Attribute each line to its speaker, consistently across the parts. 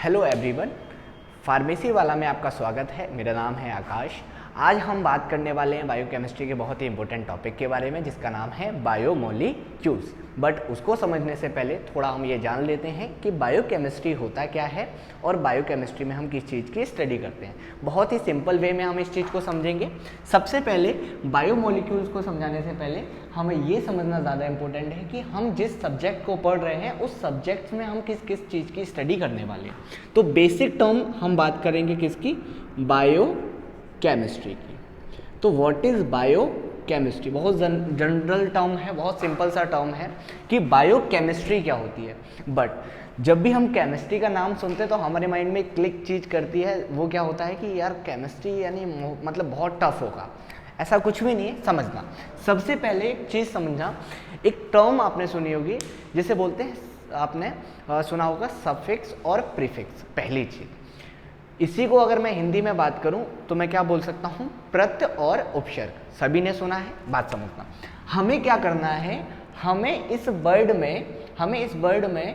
Speaker 1: Hello everyone, pharmacy वाला में आपका स्वागत है। मेरा नाम है आकाश। आज हम बात करने वाले हैं बायोकेमिस्ट्री के बहुत ही इंपॉर्टेंट टॉपिक के बारे में, जिसका नाम है बायोमोलिक्यूल्स। बट उसको समझने से पहले थोड़ा हम ये जान लेते हैं कि बायोकेमिस्ट्री होता क्या है और बायोकेमिस्ट्री में हम किस चीज़ की स्टडी करते हैं। बहुत ही सिंपल वे में हम इस चीज़ को समझेंगे। सबसे पहले बायोमोलिक्यूल्स को समझाने से पहले हमें ये समझना ज़्यादा इंपॉर्टेंट है कि हम जिस सब्जेक्ट को पढ़ रहे हैं उस सब्जेक्ट में हम किस किस चीज़ की स्टडी करने वाले हैं। तो बेसिक टर्म हम बात करेंगे किसकी, बायोकेमिस्ट्री की। तो व्हाट इज़ बायोकेमिस्ट्री, बहुत जनरल टर्म है, बहुत सिंपल सा टर्म है कि बायोकेमिस्ट्री क्या होती है। बट जब भी हम केमिस्ट्री का नाम सुनते हैं तो हमारे माइंड में क्लिक चीज़ करती है, वो क्या होता है कि यार केमिस्ट्री यानी मतलब बहुत टफ होगा। ऐसा कुछ भी नहीं है, समझना। सबसे पहले एक चीज़ समझना, एक टर्म आपने सुनी होगी जिसे बोलते हैं, आपने सुना होगा सफिक्स और प्रीफिक्स। पहली चीज़, इसी को अगर मैं हिंदी में बात करूं तो मैं क्या बोल सकता हूं, प्रत्यय और उपसर्ग। सभी ने सुना है, बात समझना। हमें क्या करना है, हमें इस वर्ड में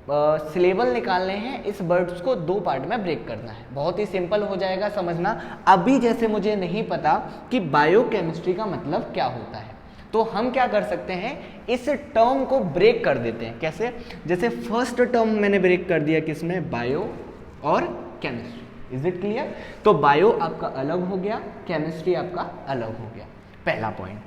Speaker 1: सिलेबल निकालने हैं। इस वर्ड्स को दो पार्ट में ब्रेक करना है। बहुत ही सिंपल हो जाएगा समझना। अभी जैसे मुझे नहीं पता कि बायोकेमिस्ट्री का मतलब क्या होता है, तो हम क्या कर सकते हैं, इस टर्म को ब्रेक कर देते हैं। कैसे? जैसे फर्स्ट टर्म मैंने ब्रेक कर दिया, किसमें, बायो और केमिस्ट्री। Is it clear? तो बायो आपका अलग हो गया, केमिस्ट्री आपका अलग हो गया, पहला पॉइंट।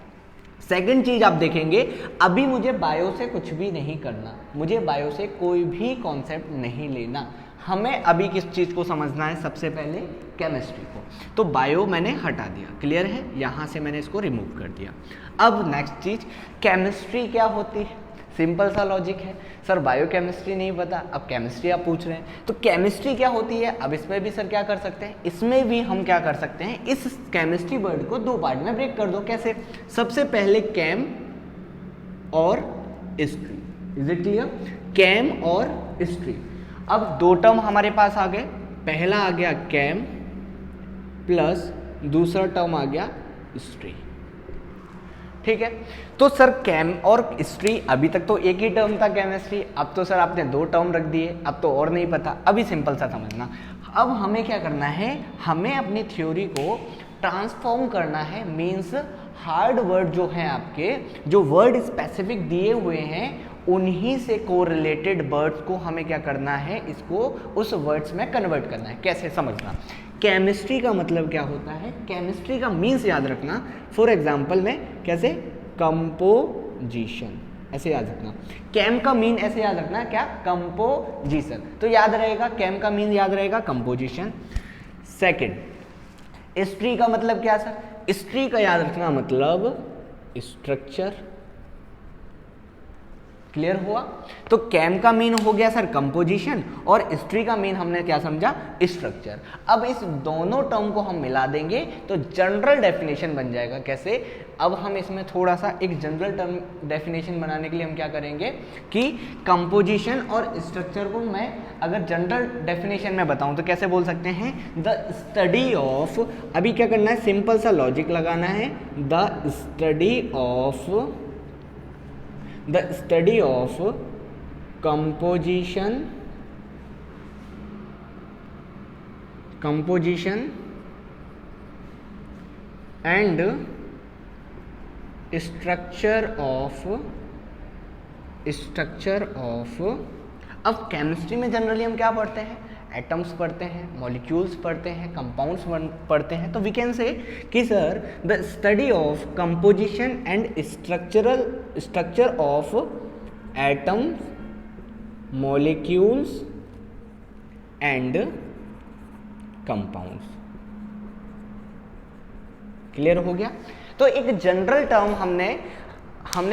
Speaker 1: सेकंड चीज आप देखेंगे, अभी मुझे बायो से कुछ भी नहीं करना, मुझे बायो से कोई भी कॉन्सेप्ट नहीं लेना। हमें अभी किस चीज को समझना है, सबसे पहले केमिस्ट्री को। तो बायो मैंने हटा दिया, क्लियर है, यहां से मैंने इसको रिमूव कर दिया। अब नेक्स्ट चीज, केमिस्ट्री क्या होती है। सिंपल सा लॉजिक है, सर बायोकेमिस्ट्री नहीं पता, अब केमिस्ट्री आप पूछ रहे हैं, तो केमिस्ट्री क्या होती है। अब इसमें भी सर क्या कर सकते हैं, इसमें भी हम क्या कर सकते हैं, इस केमिस्ट्री वर्ड को दो पार्ट में ब्रेक कर दो। कैसे? सबसे पहले कैम और स्ट्री। Is it clear? कैम और स्ट्री। अब दो टर्म हमारे पास आ गए, पहला आ गया कैम प्लस दूसरा टर्म आ गया स्ट्री। ठीक है, तो सर कैम और स्ट्री, अभी तक तो एक ही टर्म था केमिस्ट्री, अब तो सर आपने दो टर्म रख दिए, अब तो और नहीं पता। अभी सिंपल सा समझना, अब हमें क्या करना है, हमें अपनी थ्योरी को ट्रांसफॉर्म करना है। मीन्स हार्ड वर्ड जो हैं आपके, जो वर्ड स्पेसिफिक दिए हुए हैं, उन्हीं से कोरिलेटेड वर्ड्स को हमें क्या करना है, इसको उस वर्ड्स में कन्वर्ट करना है। कैसे? समझना। केमिस्ट्री का मतलब क्या होता है, केमिस्ट्री का मीन्स याद रखना। फॉर एग्जाम्पल में कैसे, कंपोजिशन, ऐसे याद रखना। कैम का मीन ऐसे याद रखना, क्या, कंपोजिशन। तो याद रहेगा, कैम का मीन याद रहेगा कंपोजिशन। सेकंड, स्ट्री का मतलब क्या सर, स्ट्री का याद रखना मतलब स्ट्रक्चर। क्लियर हुआ? तो कैम का मीन हो गया सर कंपोजिशन और स्ट्री का मीन हमने क्या समझा, स्ट्रक्चर। अब इस दोनों टर्म को हम मिला देंगे तो जनरल डेफिनेशन बन जाएगा। कैसे? अब हम इसमें थोड़ा सा एक जनरल टर्म डेफिनेशन बनाने के लिए हम क्या करेंगे कि कंपोजिशन और स्ट्रक्चर को मैं अगर जनरल डेफिनेशन में बताऊं तो कैसे बोल सकते हैं, द स्टडी ऑफ, अभी क्या करना है, सिंपल सा लॉजिक लगाना है, the study of composition and structure of। अब केमिस्ट्री में जनरली हम क्या पढ़ते हैं, एटम्स पढ़ते हैं, मॉलिक्यूल्स पढ़ते हैं, कंपाउंड्स पढ़ते हैं। तो वी कैन से कि sir the study of composition and structure of atoms, molecules and compounds. Clear हो गया? तो एक जनरल टर्म हमने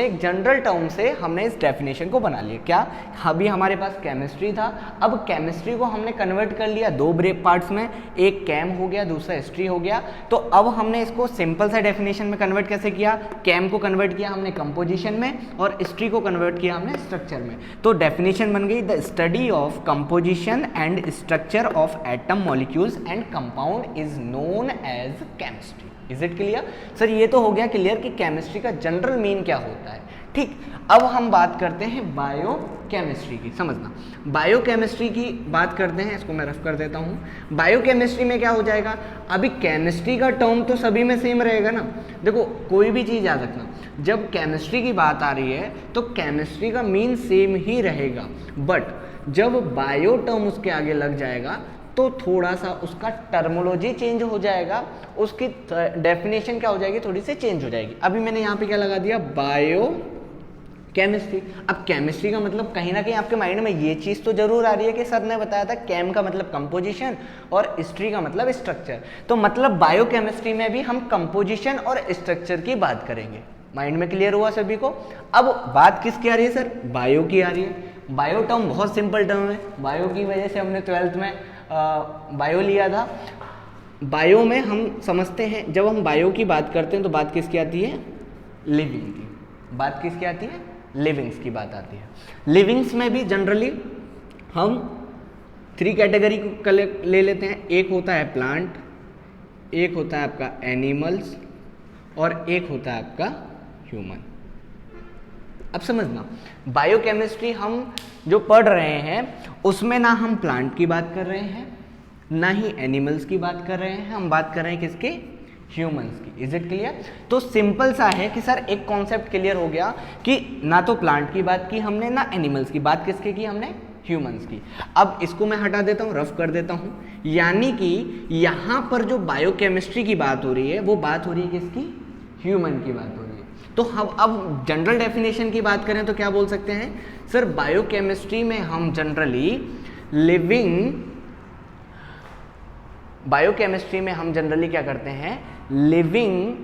Speaker 1: एक जनरल टर्म से हमने इस डेफिनेशन को बना लिया। क्या? अभी हमारे पास केमिस्ट्री था, अब केमिस्ट्री को हमने कन्वर्ट कर लिया दो ब्रेक पार्ट्स में, एक कैम हो गया, दूसरा स्ट्री हो गया। तो अब हमने इसको सिंपल सा डेफिनेशन में कन्वर्ट कैसे किया, कैम को कन्वर्ट किया हमने कंपोजिशन में और स्ट्री को कन्वर्ट किया हमने स्ट्रक्चर में। तो डेफिनेशन बन गई, the study of composition and structure of atom, molecules and compound is known as chemistry. Is it clear? Sir ये तो हो गया क्लियर कि केमिस्ट्री का जनरल मीन क्या होता है। ठीक, अब हम बात करते हैं बायो केमिस्ट्री की। समझना, बायोकेमिस्ट्री की बात करते हैं, इसको मैं रफ कर देता हूँ। बायोकेमिस्ट्री में क्या हो जाएगा, अभी केमिस्ट्री का टर्म तो सभी में सेम रहेगा ना। देखो कोई भी चीज़ याद रखना, जब केमिस्ट्री की बात आ रही है तो केमिस्ट्री का मीन सेम ही रहेगा, बट जब बायो टर्म उसके आगे लग जाएगा तो थोड़ा सा उसका टर्मोलॉजी चेंज हो जाएगा, उसकी डेफिनेशन क्या हो जाएगी, थोड़ी सी चेंज हो जाएगी। अभी मैंने यहाँ पे क्या लगा दिया, बायो केमिस्ट्री। अब केमिस्ट्री का मतलब कहीं ना कहीं आपके माइंड में ये चीज़ तो जरूर आ रही है कि सर ने बताया था केम का मतलब कंपोजिशन और स्ट्री का मतलब स्ट्रक्चर, तो मतलब बायोकेमिस्ट्री में भी हम कंपोजिशन और स्ट्रक्चर की बात करेंगे। माइंड में क्लियर हुआ सभी को। अब बात किसकी आ रही है सर, बायो की आ रही है। बायो टर्म बहुत सिंपल टर्म है, बायो की वजह से हमने 12th में बायो लिया था। बायो में हम समझते हैं, जब हम बायो की बात करते हैं तो बात किसकी आती है, लिविंग की। बात किसकी आती है, लिविंग्स की बात आती है। लिविंग्स में भी जनरली हम 3 कैटेगरी को ले लेते हैं। एक होता है प्लांट, एक होता है आपका एनिमल्स और एक होता है आपका ह्यूमन। अब समझना, बायोकेमिस्ट्री हम जो पढ़ रहे हैं उसमें ना हम प्लांट की बात कर रहे हैं, ना ही एनिमल्स की बात कर रहे हैं, हम बात कर रहे हैं किसकी, ह्यूमंस की। Is it clear? तो सिंपल सा है कि सर एक कॉन्सेप्ट क्लियर हो गया कि ना तो प्लांट की बात की हमने, ना एनिमल्स की। बात किसके की हमने, ह्यूमंस की। अब इसको मैं हटा देता हूँ, रफ कर देता हूँ, यानी कि यहाँ पर जो बायोकेमिस्ट्री की बात हो रही है वो बात हो रही है किसकी, ह्यूमन की बात हो रही है। तो हम अब जनरल डेफिनेशन की बात करें तो क्या बोल सकते हैं सर, बायोकेमिस्ट्री में हम जनरली बायोकेमिस्ट्री में हम जनरली क्या करते हैं, लिविंग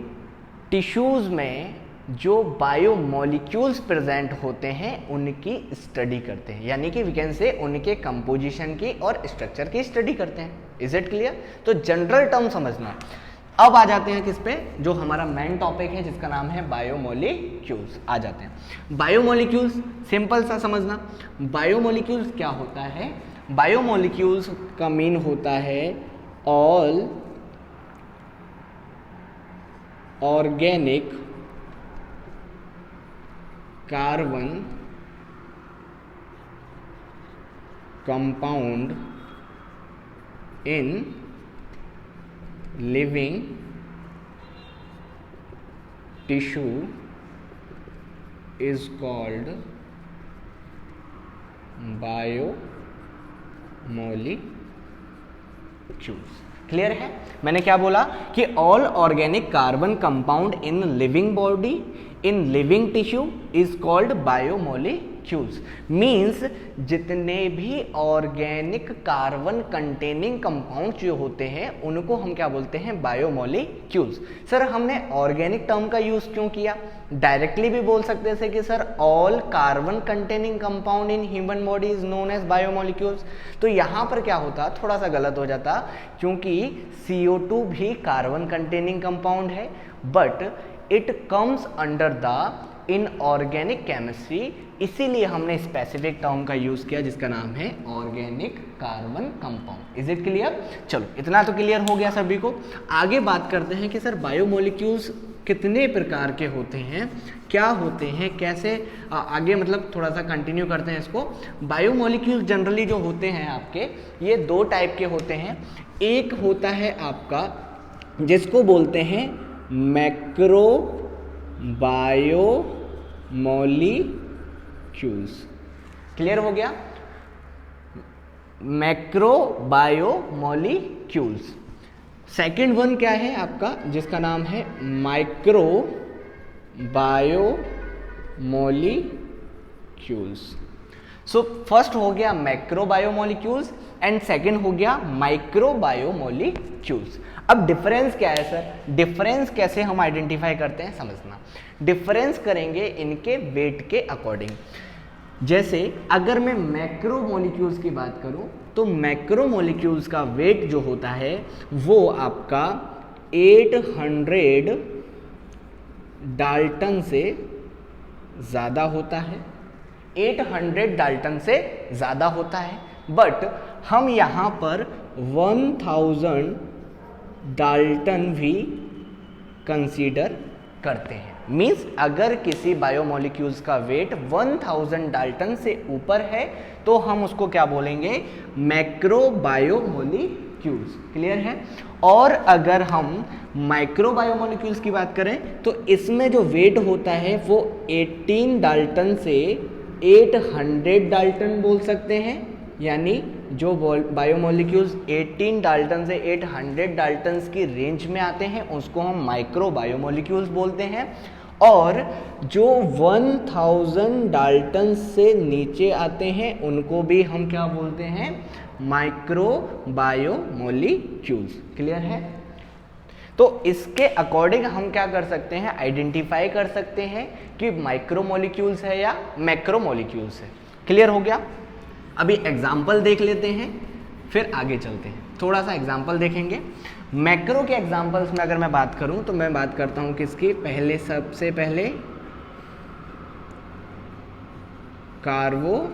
Speaker 1: टिश्यूज में जो बायोमोलिक्यूल्स प्रेजेंट होते हैं उनकी स्टडी करते हैं, यानी कि वी कैन से उनके कंपोजिशन की और स्ट्रक्चर की स्टडी करते हैं। Is it clear? तो जनरल टर्म समझना। अब आ जाते हैं किस पे, जो हमारा मेन टॉपिक है जिसका नाम है बायोमोलिक्यूल्स। आ जाते हैं बायोमोलिक्यूल्स, सिंपल सा समझना। बायोमोलिक्यूल्स क्या होता है, बायोमोलिक्यूल्स का मीन होता है all organic carbon compound in living tissue is called biomolecules। Clear है? मैंने क्या बोला कि all organic carbon compound in living body in living tissue is called biomolecules. Means जितने भी ऑर्गेनिक कार्बन कंटेनिंग कंपाउंड जो होते हैं उनको हम क्या बोलते हैं, बायोमोलिक्यूल्स। सर हमने ऑर्गेनिक टर्म का यूज क्यों किया, डायरेक्टली भी बोल सकते थे कि sir all carbon containing compound in human body is known as biomolecules. तो यहाँ पर क्या होता, थोड़ा सा गलत हो जाता, क्योंकि CO2 भी कार्बन कंटेनिंग कंपाउंड है, but it comes under the inorganic chemistry, इसीलिए हमने स्पेसिफिक टर्म का यूज किया जिसका नाम है organic carbon compound. Is it clear? चलो इतना तो क्लियर हो गया सभी को। आगे बात करते हैं कि सर बायोमोलिक्यूल्स कितने प्रकार के होते हैं, क्या होते हैं, कैसे आगे मतलब थोड़ा सा कंटिन्यू करते हैं इसको। बायोमोलिक्यूल्स जनरली जो होते हैं आपके, ये 2 टाइप के होते हैं। एक होता है आपका जिसको बोलते हैं मैक्रो बायोमोलिक्यूल्स। क्लियर हो गया? Macro biomolecules. सेकेंड वन क्या है आपका, जिसका नाम है माइक्रो बायोमोलिक्यूल्स। सो फर्स्ट हो गया मैक्रो बायोमोलिक्यूल्स एंड सेकेंड हो गया माइक्रो बायोमोलिक्यूल्स। अब डिफरेंस क्या है सर, डिफरेंस कैसे हम आइडेंटिफाई करते हैं समझना। डिफरेंस करेंगे इनके वेट के अकॉर्डिंग। जैसे अगर मैं मैक्रो मॉलिक्यूल्स की बात करूं तो मैक्रो मॉलिक्यूल्स का वेट जो होता है वो आपका 800 डाल्टन से ज़्यादा होता है, 800 डाल्टन से ज़्यादा होता है। बट हम यहाँ पर 1000 डाल्टन भी कंसीडर करते हैं। मीन्स अगर किसी बायोमोलिक्यूल्स का वेट 1000 डाल्टन से ऊपर है तो हम उसको क्या बोलेंगे, मैक्रो बायोमोलिक्यूल्स। क्लियर है। और अगर हम माइक्रो बायोमोलिक्यूल्स की बात करें तो इसमें जो वेट होता है वो 18 डाल्टन से 800 डाल्टन बोल सकते हैं, यानी जो बायोमोलिक्यूल्स 18 डाल्टन से 800 डाल्टन्स की रेंज में आते हैं उसको हम माइक्रो बायोमोलिक्यूल्स बोलते हैं, और जो 1000 डाल्टन से नीचे आते हैं उनको भी हम क्या बोलते हैं, माइक्रो बायोमोलिक्यूल्स। क्लियर है। तो इसके अकॉर्डिंग हम क्या कर सकते हैं, आइडेंटिफाई कर सकते हैं कि माइक्रोमोलिक्यूल्स है या मैक्रोमोलिक्यूल्स है। क्लियर हो गया। अभी एग्जाम्पल देख लेते हैं फिर आगे चलते हैं। थोड़ा सा एग्जाम्पल देखेंगे। मैक्रो के एग्जाम्पल्स में अगर मैं बात करूं तो मैं बात करता हूं किसकी, पहले सबसे पहले कार्बोहाइड्रेट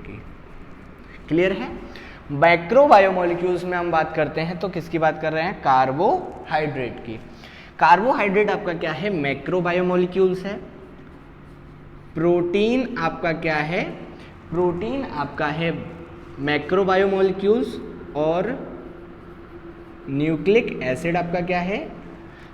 Speaker 1: की। क्लियर है। मैक्रो बायोमोलिक्यूल्स में हम बात करते हैं तो किसकी बात कर रहे हैं, कार्बोहाइड्रेट की। कार्बोहाइड्रेट आपका क्या है, मैक्रो बायोमोलिक्यूल्स है। प्रोटीन आपका क्या है, प्रोटीन आपका है मैक्रो बायोमोलिक्यूल्स, और न्यूक्लिक एसिड आपका क्या है,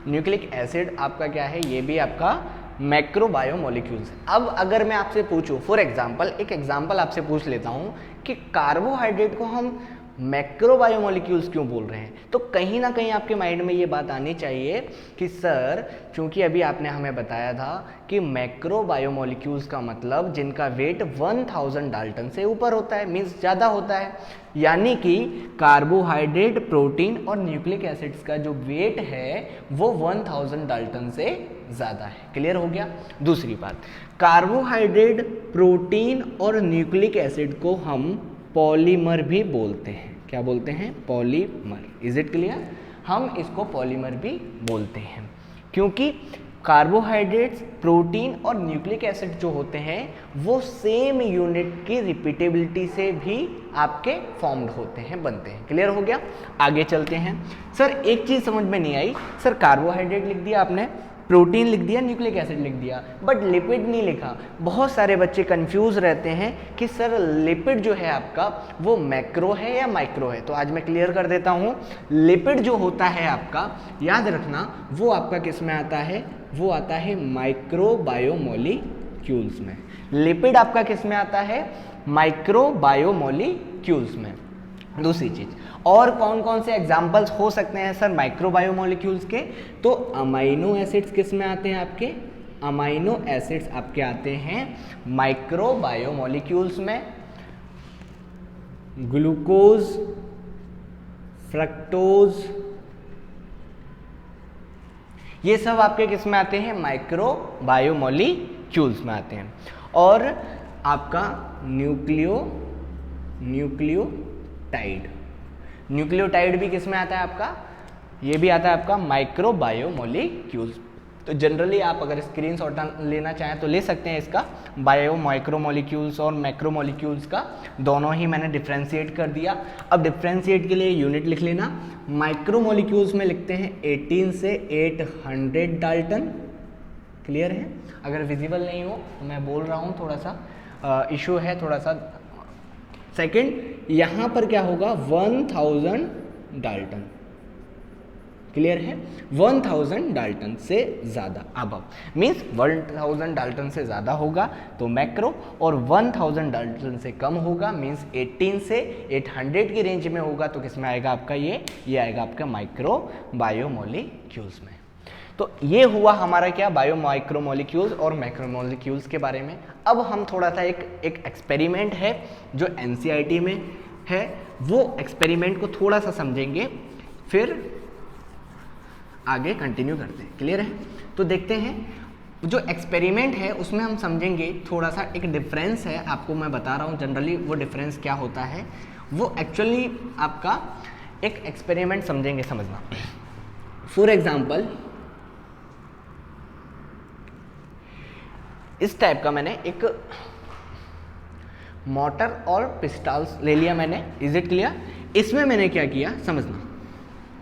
Speaker 1: न्यूक्लिक एसिड आपका क्या है, ये भी आपका मैक्रो बायोमोलिक्यूल्स। अब अगर मैं आपसे पूछूं, फॉर एग्जांपल एक एग्जांपल आपसे पूछ लेता हूं कि कार्बोहाइड्रेट को हम मैक्रो बायोमोलिक्यूल्स क्यों बोल रहे हैं, तो कहीं ना कहीं आपके माइंड में ये बात आनी चाहिए कि सर चूंकि अभी आपने हमें बताया था कि मैक्रो बायोमोलिक्यूल्स का मतलब जिनका वेट 1000 डाल्टन से ऊपर होता है, मीन्स ज़्यादा होता है, यानी कि कार्बोहाइड्रेट, प्रोटीन और न्यूक्लिक एसिड्स का जो वेट है वो 1000 डाल्टन से ज़्यादा है। क्लियर हो गया। दूसरी बात, कार्बोहाइड्रेट, प्रोटीन और न्यूक्लिक एसिड को हम पॉलीमर भी बोलते हैं। क्या बोलते हैं, पॉलीमर। Is it clear. हम इसको पॉलीमर भी बोलते हैं क्योंकि कार्बोहाइड्रेट्स, प्रोटीन और न्यूक्लिक एसिड जो होते हैं वो सेम यूनिट की रिपीटेबिलिटी से भी आपके फॉर्म्ड होते हैं, बनते हैं। क्लियर हो गया। आगे चलते हैं। सर एक चीज़ समझ में नहीं आई, सर कार्बोहाइड्रेट लिख दिया आपने, प्रोटीन लिख दिया, न्यूक्लिक एसिड लिख दिया, बट लिपिड नहीं लिखा। बहुत सारे बच्चे कंफ्यूज रहते हैं कि सर लिपिड जो है आपका वो मैक्रो है या माइक्रो है। तो आज मैं क्लियर कर देता हूँ, लिपिड जो होता है आपका, याद रखना, वो आपका किस में आता है, वो आता है माइक्रो बायोमोलिक्यूल्स में। लिपिड आपका किस में आता है, माइक्रो बायोमोलिक्यूल्स में। दूसरी चीज, और कौन कौन से एग्जाम्पल्स हो सकते हैं सर माइक्रो बायोमोलिक्यूल्स के, तो अमाइनो एसिड्स किस में आते हैं आपके, अमाइनो एसिड्स आपके आते हैं माइक्रो बायोमोलिक्यूल्स में। ग्लूकोज, फ्रक्टोज, ये सब आपके किस में आते हैं, माइक्रो बायोमोलिक्यूल्स में आते हैं। और आपका न्यूक्लियोटाइड, न्यूक्लियोटाइड भी किस में आता है आपका, ये भी आता है आपका माइक्रो बायोमोलिक्यूल्स। तो जनरली आप अगर स्क्रीनशॉट लेना चाहें तो ले सकते हैं इसका, बायो माइक्रोमोलिक्यूल्स और मैक्रोमोलिक्यूल्स का दोनों ही मैंने डिफ्रेंशिएट कर दिया। अब डिफ्रेंशिएट के लिए यूनिट लिख लेना, माइक्रोमोलिक्यूल्स में लिखते हैं 18 से 800 डाल्टन। क्लियर है। अगर विजिबल नहीं हो तो मैं बोल रहा हूँ, थोड़ा सा इशू है थोड़ा सा। सेकंड, यहाँ पर क्या होगा, 1000 डाल्टन। क्लियर है। 1000 डाल्टन से ज़्यादा, अब मीन्स 1000 डाल्टन से ज़्यादा होगा तो मैक्रो, और 1000 डाल्टन से कम होगा मीन्स 18 से 800 की रेंज में होगा तो किस में आएगा आपका, ये आएगा आपका माइक्रो बायोमोलिक्यूल्स में। तो ये हुआ हमारा क्या, बायो माइक्रोमोलिक्यूल्स और मैक्रोमोलिक्यूल्स के बारे में। अब हम थोड़ा सा एक एक्सपेरिमेंट है जो एनसीईआरटी में है, वो एक्सपेरिमेंट को थोड़ा सा समझेंगे फिर आगे कंटिन्यू करते हैं। क्लियर है। तो देखते हैं जो एक्सपेरिमेंट है उसमें हम समझेंगे थोड़ा सा एक डिफरेंस है, आपको मैं बता रहा हूँ जनरली वो डिफरेंस क्या होता है, वो एक्चुअली आपका एक एक्सपेरिमेंट समझेंगे, समझना। फॉर एग्जाम्पल इस टाइप का मैंने एक मोटर और पिस्टल्स ले लिया मैंने। Is it clear. इसमें मैंने क्या किया समझना,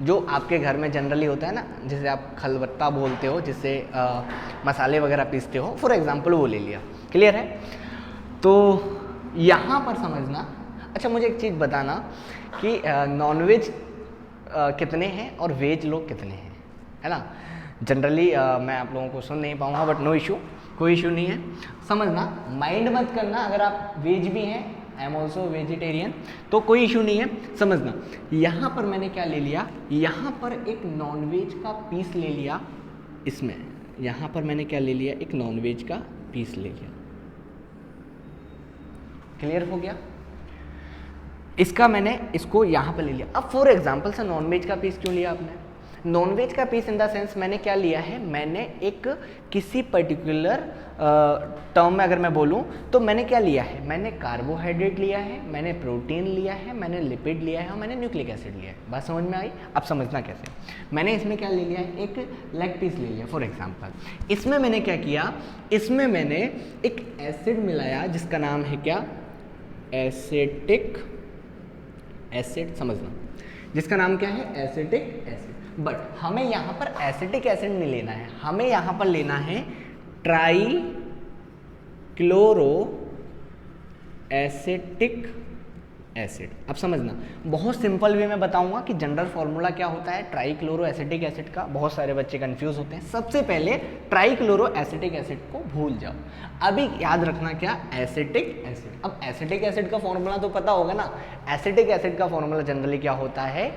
Speaker 1: जो आपके घर में जनरली होता है ना, जिसे आप खलबत्ता बोलते हो, जिससे मसाले वगैरह पीसते हो, फॉर एग्जांपल वो ले लिया। क्लियर है? तो यहाँ पर समझना। अच्छा मुझे एक चीज़ बताना कि नॉनवेज कितने हैं और वेज लोग कितने हैं, है ना। जनरली मैं आप लोगों को सुन नहीं पाऊँगा, बट नो इशू, कोई इशू नहीं है। समझना, माइंड मत करना अगर आप वेज भी हैं, आई एम ऑल्सो वेजिटेरियन, तो कोई इशू नहीं है। समझना, यहाँ पर मैंने क्या ले लिया, यहाँ पर एक नॉनवेज का पीस ले लिया, इसमें यहाँ पर मैंने क्या ले लिया, एक नॉनवेज का पीस ले लिया। क्लियर हो गया? इसका मैंने इसको यहाँ पर ले लिया। अब फॉर एग्जाम्पल से नॉनवेज का पीस क्यों लिया आपने? नॉनवेज का पीस इन द सेंस मैंने क्या लिया है, मैंने एक किसी पर्टिकुलर टर्म में अगर मैं बोलूँ तो मैंने क्या लिया है, मैंने कार्बोहाइड्रेट लिया है, मैंने प्रोटीन लिया है, मैंने लिपिड लिया है और मैंने न्यूक्लिक एसिड लिया है। बात समझ में आई? अब समझना कैसे। मैंने इसमें क्या ले लिया है, एक लेग पीस ले लिया फॉर एग्जाम्पल। इसमें मैंने क्या किया, इसमें मैंने एक एसिड मिलाया जिसका नाम है क्या, एसिटिक एसिड। समझना, जिसका नाम क्या है, एसिटिक एसिड। बट हमें यहाँ पर एसिटिक एसिड नहीं लेना है, हमें यहाँ पर लेना है ट्राई क्लोरो एसिटिक एसिड। अब समझना, बहुत सिंपल वे में बताऊंगा कि जनरल फॉर्मूला क्या होता है ट्राई क्लोरो एसिटिक एसिड का। बहुत सारे बच्चे कंफ्यूज होते हैं। सबसे पहले ट्राई क्लोरो एसिटिक एसिड को भूल जाओ, अभी याद रखना क्या, एसिटिक एसिड। अब एसिटिक एसिड का फॉर्मूला तो पता होगा ना। एसिटिक एसिड का फॉर्मूला जनरली क्या होता है,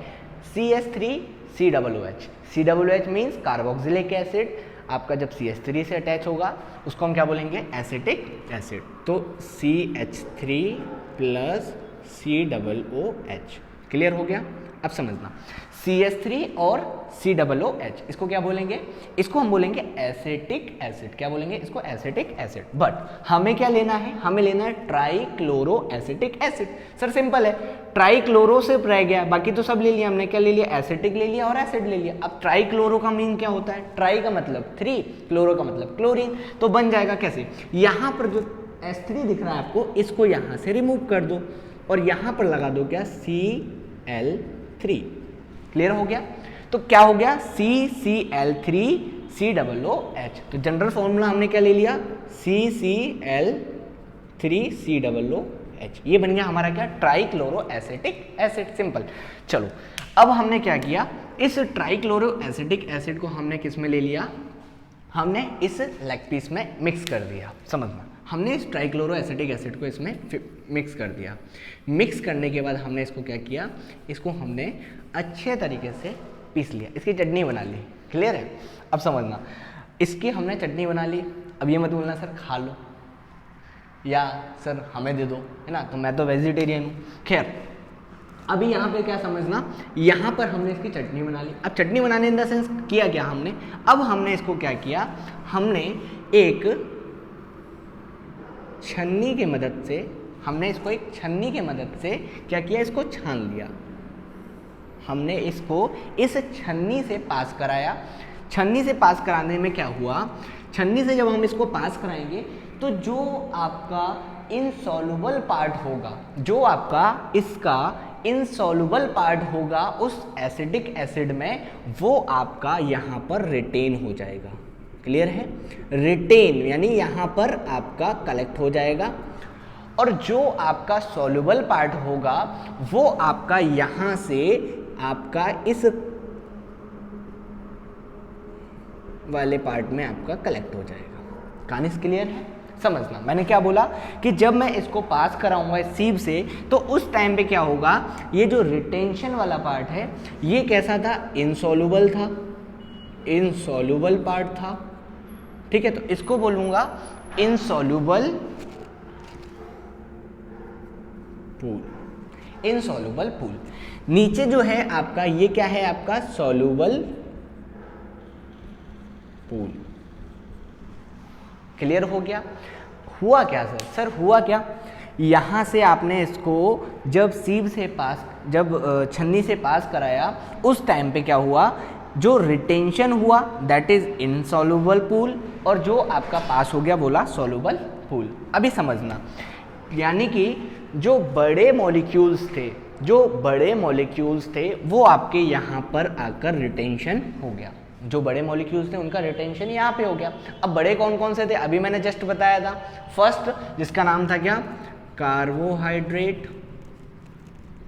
Speaker 1: CH3COOH। COOH means carboxylic acid. आपका जब CH3 से अटैच होगा उसको हम क्या बोलेंगे, एसिटिक एसिड। तो CH3 प्लस COOH। क्लियर हो गया? अब समझना, CH3 और COOH, इसको क्या बोलेंगे, इसको हम बोलेंगे एसिटिक एसिड। क्या बोलेंगे इसको, एसिटिक एसिड। बट हमें क्या लेना है, हमें लेना है try chloro acetic acid. Sir simple है, ट्राई क्लोरो सिर्फ रह गया, बाकी तो सब ले लिया हमने। क्या ले लिया, एसिटिक ले लिया और एसिड ले लिया। अब ट्राई क्लोरो का मीन क्या होता है, ट्राई का मतलब 3, क्लोरो का मतलब क्लोरीन। तो बन जाएगा कैसे, यहाँ पर जो H3 दिख रहा है आपको, इसको यहाँ से रिमूव कर दो और यहाँ पर लगा दो क्या, Cl3। क्लियर हो गया? तो क्या हो गया, CCl3COOH। तो जनरल फॉर्मूला हमने क्या ले लिया, CCl3COOH। ये बन गया हमारा क्या, try chloro acetic acid. Simple. चलो अब हमने क्या किया, इस ट्राई क्लोरो एसिटिक एसिड को हमने किस में ले लिया, हमने इस लेग पीस में मिक्स कर दिया। समझना, हमने इस ट्राइक्लोरो एसिटिक एसिड को इसमें मिक्स कर दिया। मिक्स करने के बाद हमने इसको क्या किया, इसको हमने अच्छे तरीके से पीस लिया, इसकी चटनी बना ली। क्लियर है? अब समझना, इसकी हमने चटनी बना ली। अब ये मत बोलना सर खा लो या सर हमें दे दो, है ना, तो मैं तो वेजिटेरियन हूँ। खैर अभी यहाँ पे क्या समझना, यहाँ पर हमने इसकी चटनी बना ली। अब चटनी बनाने इन द सेंस किया क्या हमने, अब हमने इसको क्या किया, हमने एक छन्नी की मदद से, हमने इसको एक छन्नी की मदद से क्या किया, इसको छान लिया। हमने इसको इस छन्नी से पास कराया। छन्नी से पास कराने में क्या हुआ, छन्नी से जब हम इसको पास कराएंगे तो जो आपका इनसॉल्युबल पार्ट होगा, जो आपका इसका इनसॉल्युबल पार्ट होगा उस एसिडिक एसिड में, वो आपका यहाँ पर रिटेन हो जाएगा। क्लियर है? रिटेन यानी यहाँ पर आपका कलेक्ट हो जाएगा, और जो आपका सॉल्युबल पार्ट होगा वो आपका यहाँ से आपका इस वाले पार्ट में आपका कलेक्ट हो जाएगा। कहानी क्लियर है? समझना, मैंने क्या बोला कि जब मैं इसको पास कराऊंगा इस सीब से, तो उस टाइम पे क्या होगा, ये जो रिटेंशन वाला पार्ट है ये कैसा था, इनसॉल्युबल था, इनसॉल्युबल पार्ट था। ठीक है, तो इसको बोलूंगा इनसॉल्युबल पूल, इनसॉल्युबल पूल। नीचे जो है आपका ये क्या है, आपका सॉल्युबल पूल। क्लियर हो गया? हुआ क्या सर, सर हुआ क्या, यहाँ से आपने इसको जब सीब से पास, जब छन्नी से पास कराया, उस टाइम पे क्या हुआ, जो रिटेंशन हुआ दैट इज इनसॉल्युबल पूल, और जो आपका पास हो गया बोला सॉल्युबल पूल। अभी समझना, यानी कि जो बड़े मॉलिक्यूल्स थे जो बड़े मॉलिक्यूल्स थे वो आपके यहाँ पर आकर रिटेंशन हो गया, जो बड़े मॉलिक्यूल्स थे उनका रिटेंशन यहाँ पे हो गया। अब बड़े कौन कौन से थे अभी मैंने जस्ट बताया था। फर्स्ट जिसका नाम था क्या, कार्बोहाइड्रेट,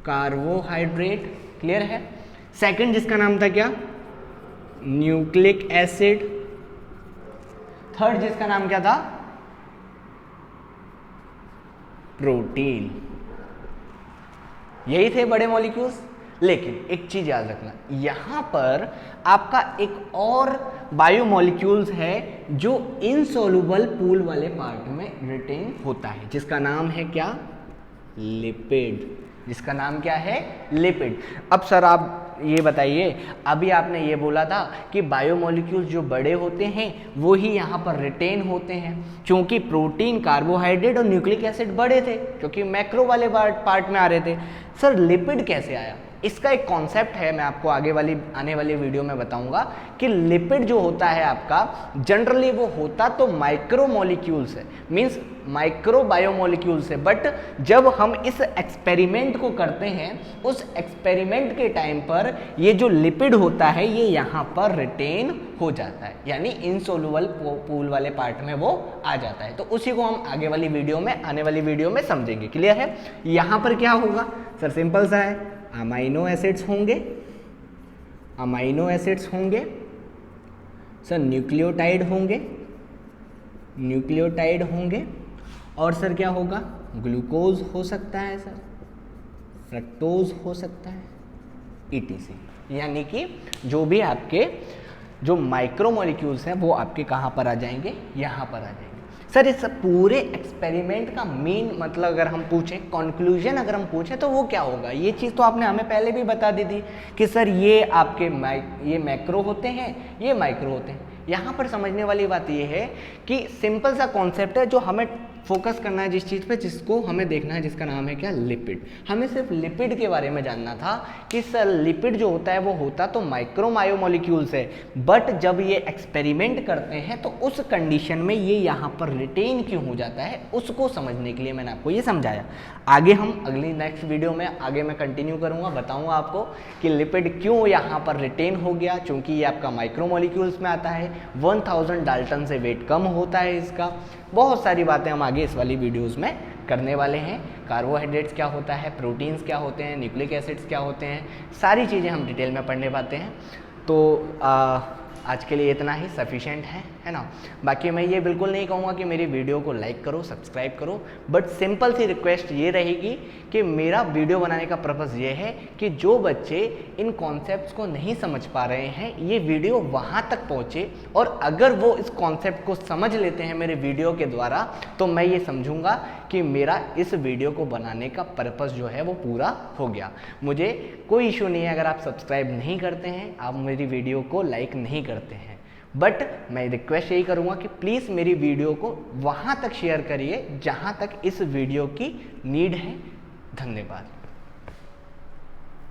Speaker 1: कार्बोहाइड्रेट, क्लियर है। सेकंड जिसका नाम था क्या, न्यूक्लिक एसिड। थर्ड जिसका नाम क्या था, प्रोटीन। यही थे बड़े मॉलिक्यूल्स। लेकिन एक चीज याद रखना, यहां पर आपका एक और बायोमॉलिक्यूल्स है जो इनसॉल्युबल पूल वाले पार्ट में रिटेन होता है, जिसका नाम है क्या, लिपिड। जिसका नाम क्या है, लिपिड। अब सर आप ये बताइए, अभी आपने ये बोला था कि बायोमॉलिक्यूल्स जो बड़े होते हैं वो ही यहाँ पर रिटेन होते हैं, क्योंकि प्रोटीन, कार्बोहाइड्रेट और न्यूक्लिक एसिड बड़े थे, क्योंकि मैक्रो वाले पार्ट में आ रहे थे। सर लिपिड कैसे आया, इसका एक कॉन्सेप्ट है, मैं आपको आने वाली वीडियो में बताऊंगा कि लिपिड जो होता है आपका जनरली वो होता तो माइक्रो मॉलिक्यूल से, मींस माइक्रो बायोमॉलिक्यूल से, बट जब हम इस एक्सपेरिमेंट को करते हैं उस एक्सपेरिमेंट के टाइम पर ये जो लिपिड होता है ये यहाँ पर रिटेन हो जाता है, यानी इनसोल्युबल पूल वाले पार्ट में वो आ जाता है। तो उसी को हम आगे वाली वीडियो में, आने वाली वीडियो में समझेंगे, क्लियर है। यहाँ पर क्या होगा सर, सिंपल सा है, अमाइनो एसिड्स होंगे, अमाइनो एसिड्स होंगे सर, न्यूक्लियोटाइड होंगे, न्यूक्लियोटाइड होंगे, और सर क्या होगा, ग्लूकोज हो सकता है सर, फ्रक्टोज हो सकता है, ईटीसी। यानी कि जो भी आपके जो माइक्रोमोलिक्यूल्स हैं वो आपके कहाँ पर आ जाएंगे, यहाँ पर आ जाएंगे। सर इस पूरे एक्सपेरिमेंट का मेन मतलब अगर हम पूछें, कंक्लूजन अगर हम पूछें तो वो क्या होगा, ये चीज़ तो आपने हमें पहले भी बता दी थी कि सर ये आपके ये मैक्रो होते हैं, ये माइक्रो होते हैं। यहाँ पर समझने वाली बात ये है कि सिंपल सा कॉन्सेप्ट है जो हमें फोकस करना है जिस चीज़ पे, जिसको हमें देखना है, जिसका नाम है क्या, लिपिड। हमें सिर्फ लिपिड के बारे में जानना था कि सर लिपिड जो होता है वो होता तो माइक्रो बायोमॉलिक्यूल्स है, बट जब ये एक्सपेरिमेंट करते हैं तो उस कंडीशन में ये यहाँ पर रिटेन क्यों हो जाता है, उसको समझने के लिए मैंने आपको ये समझाया। आगे हम अगली नेक्स्ट वीडियो में आगे मैं कंटिन्यू करूँगा, बताऊँगा आपको कि लिपिड क्यों यहाँ पर रिटेन हो गया, क्योंकि ये आपका माइक्रोमोलिक्यूल्स में आता है, 1000 डाल्टन से वेट कम होता है इसका। बहुत सारी बातें हम आगे इस वाली वीडियोस में करने वाले हैं। कार्बोहाइड्रेट्स क्या होता है, प्रोटीन्स क्या होते हैं, न्यूक्लिक एसिड्स क्या होते हैं, सारी चीज़ें हम डिटेल में पढ़ने पाते हैं। तो आज के लिए इतना ही सफिशिएंट है ना। बाकी मैं ये बिल्कुल नहीं कहूँगा कि मेरी वीडियो को लाइक करो, सब्सक्राइब करो, बट सिंपल सी रिक्वेस्ट ये रहेगी कि मेरा वीडियो बनाने का पर्पज़ ये है कि जो बच्चे इन कॉन्सेप्ट्स को नहीं समझ पा रहे हैं ये वीडियो वहाँ तक पहुँचे, और अगर वो इस कॉन्सेप्ट को समझ लेते हैं मेरे वीडियो के द्वारा तो मैं ये समझूंगा कि मेरा इस वीडियो को बनाने का पर्पज़ जो है वो पूरा हो गया। मुझे कोई इशू नहीं है अगर आप सब्सक्राइब नहीं करते हैं, आप मेरी वीडियो को लाइक नहीं करते हैं, बट मैं रिक्वेस्ट यही करूँगा कि प्लीज़ मेरी वीडियो को वहाँ तक शेयर करिए जहाँ तक इस वीडियो की नीड है। धन्यवाद।